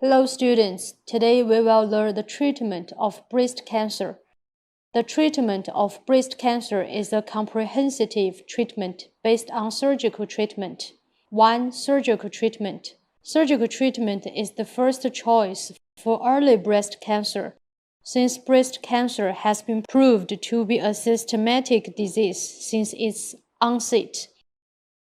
Hello students, today we will learn the treatment of breast cancer. The treatment of breast cancer is a comprehensive treatment based on surgical treatment. 1. Surgical treatment. Surgical treatment is the first choice for early breast cancer, since breast cancer has been proved to be a systematic disease since its onset.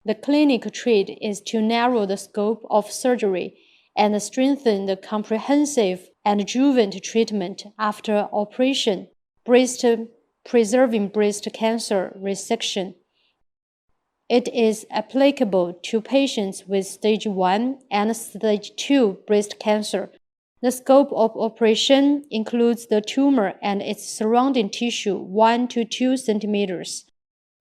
The clinical treat is to narrow the scope of surgery and strengthen the comprehensive and adjuvant treatment after operation, preserving breast cancer resection. It is applicable to patients with stage 1 and stage 2 breast cancer. The scope of operation includes the tumor and its surrounding tissue 1 to 2 centimeters.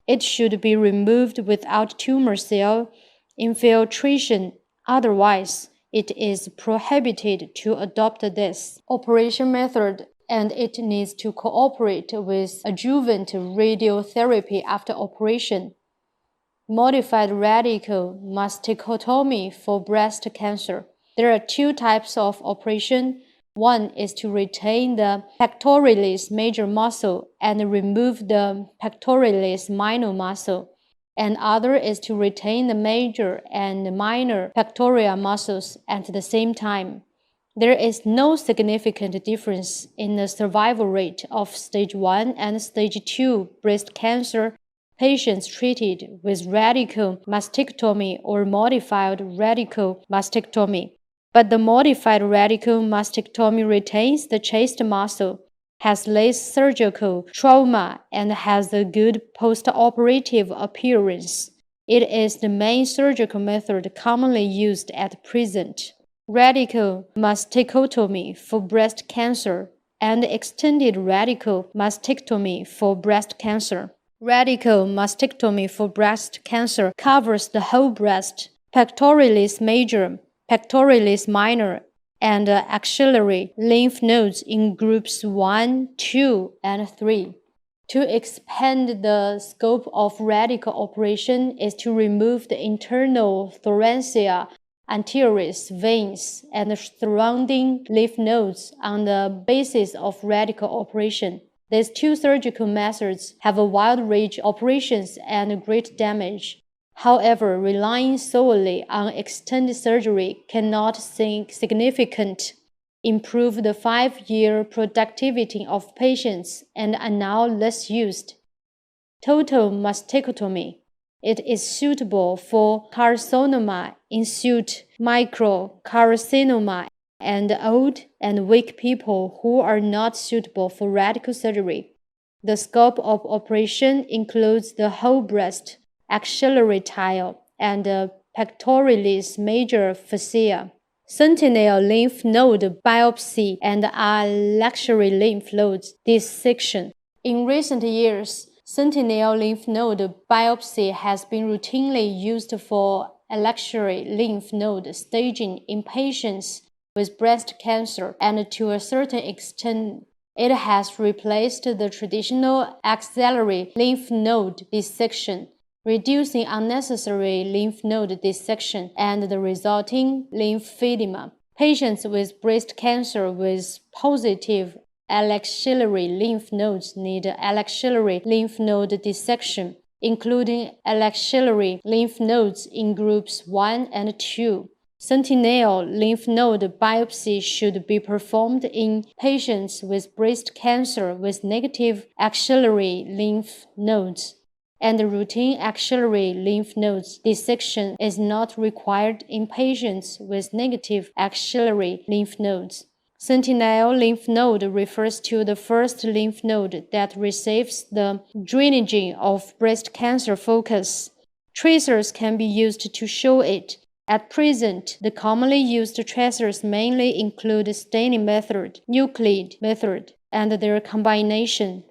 It should be removed without tumor cell infiltration, otherwise it is prohibited to adopt this operation method, and it needs to cooperate with adjuvant radiotherapy after operation. Modified radical mastectomy for breast cancer. There are two types of operation. One is to retain the pectoralis major muscle and remove the pectoralis minor muscle, and other is to retain the major and minor pectoral muscles at the same time. There is no significant difference in the survival rate of stage 1 and stage 2 breast cancer patients treated with radical mastectomy or modified radical mastectomy. But the modified radical mastectomy retains the chest muscle, has less surgical trauma, and has a good post-operative appearance. It is the main surgical method commonly used at present. Radical mastectomy for breast cancer and extended radical mastectomy for breast cancer. Radical mastectomy for breast cancer covers the whole breast, pectoralis major, pectoralis minor, and axillary lymph nodes in groups 1, 2, and 3. To expand the scope of radical operation is to remove the internal thoracic anterioris veins and surrounding lymph nodes on the basis of radical operation. These two surgical methods have a wide range of operations and great damage. However, relying solely on extended surgery cannot significantly improve the 5-year productivity of patients and are now less used. Total mastectomy. It is suitable for carcinoma in situ, microcarcinoma, and old and weak people who are not suitable for radical surgery. The scope of operation includes the whole breast, axillary tile, and pectoralis major fascia. Sentinel lymph node biopsy and axillary lymph nodes dissection. In recent years, sentinel lymph node biopsy has been routinely used for axillary lymph node staging in patients with breast cancer, and to a certain extent, it has replaced the traditional axillary lymph node dissection, reducing unnecessary lymph node dissection and the resulting lymphedema. Patients with breast cancer with positive axillary lymph nodes need axillary lymph node dissection, including axillary lymph nodes in groups 1 and 2. Sentinel lymph node biopsy should be performed in patients with breast cancer with negative axillary lymph nodes, and routine axillary lymph nodes dissection is not required in patients with negative axillary lymph nodes. Sentinel lymph node refers to the first lymph node that receives the drainage of breast cancer focus. Tracers can be used to show it. At present, the commonly used tracers mainly include staining method, nuclide method, and their combination.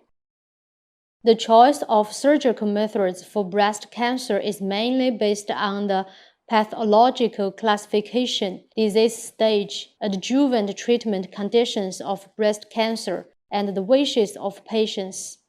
The choice of surgical methods for breast cancer is mainly based on the pathological classification, disease stage, adjuvant treatment conditions of breast cancer, and the wishes of patients.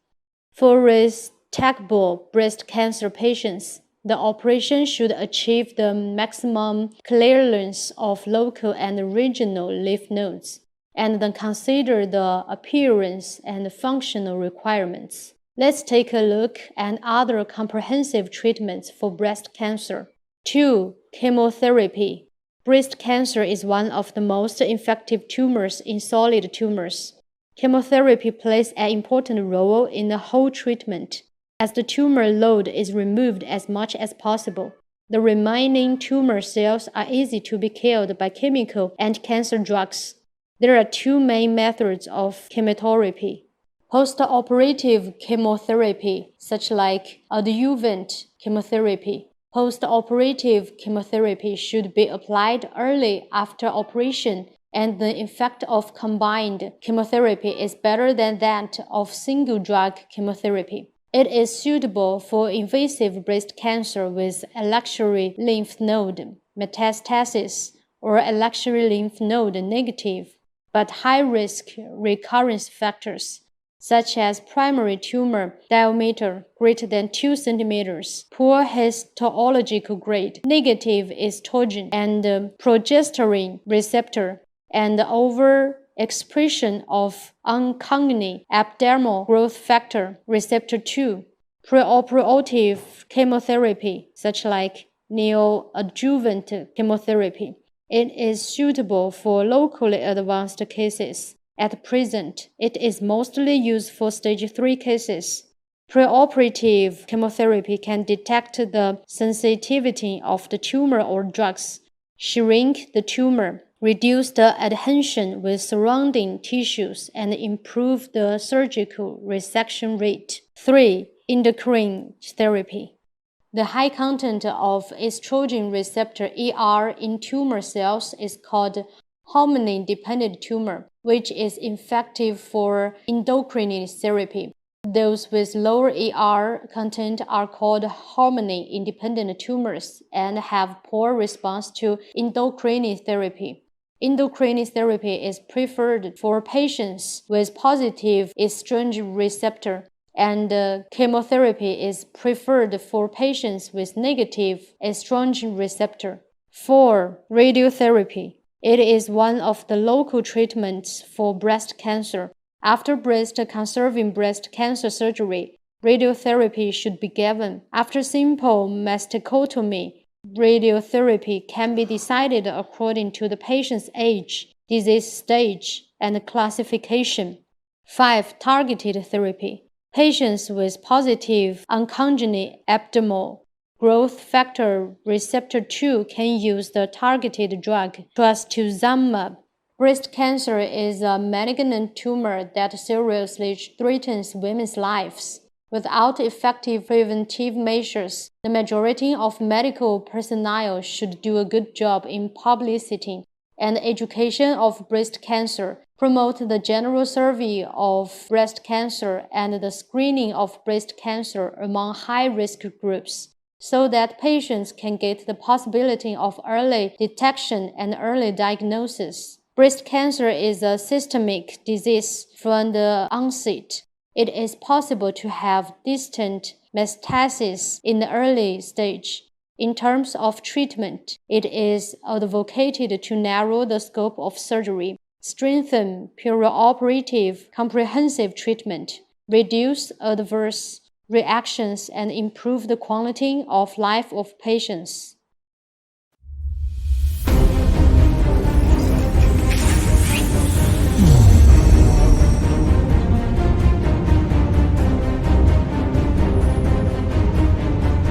For resectable breast cancer patients, The operation should achieve the maximum clearance of local and regional lymph nodes, and then consider the appearance and functional requirements. Let's take a look at other comprehensive treatments for breast cancer. 2. Chemotherapy. Breast cancer is one of the most effective tumors in solid tumors. Chemotherapy plays an important role in the whole treatment, as the tumor load is removed as much as possible. The remaining tumor cells are easy to be killed by chemical anti-cancer drugs. There are two main methods of chemotherapy. Post-operative chemotherapy, such like adjuvant chemotherapy. Post-operative chemotherapy should be applied early after operation, and the effect of combined chemotherapy is better than that of single-drug chemotherapy. It is suitable for invasive breast cancer with axillary lymph node metastasis or axillary lymph node negative, but high-risk recurrence factors, such as primary tumor diameter greater than 2 cm, poor histological grade, negative estrogen and progesterone receptor, and overexpression of uncanny epidermal growth factor receptor 2. Preoperative chemotherapy, such like neoadjuvant chemotherapy. It is suitable for locally advanced cases. At present, it is mostly used for stage 3 cases. Preoperative chemotherapy can detect the sensitivity of the tumor or drugs, shrink the tumor, reduce the adhesion with surrounding tissues, and improve the surgical resection rate. 3. Endocrine therapy. The high content of estrogen receptor ER in tumor cells is called hormone-dependent tumor, which is effective for endocrine therapy. Those with lower ER content are called hormone-independent tumors and have poor response to endocrine therapy. Endocrine therapy is preferred for patients with positive estrogen receptor, and chemotherapy is preferred for patients with negative estrogen receptor. 4. Radiotherapy. It is one of the local treatments for breast cancer. After breast-conserving breast cancer surgery, radiotherapy should be given. After simple mastectomy, radiotherapy can be decided according to the patient's age, disease stage, and classification. 5. Targeted therapy. Patients with positive oncogene epidermal growth factor receptor 2 can use the targeted drug trastuzumab. Breast cancer is a malignant tumor that seriously threatens women's lives. Without effective preventive measures, the majority of medical personnel should do a good job in publicity and education of breast cancer, promote the general survey of breast cancer and the screening of breast cancer among high-risk groups, so that patients can get the possibility of early detection and early diagnosis. Breast cancer is a systemic disease from the onset. It is possible to have distant metastasis in the early stage. In terms of treatment, it is advocated to narrow the scope of surgery, strengthen perioperative comprehensive treatment, reduce adverse reactions, and improve the quality of life of patients.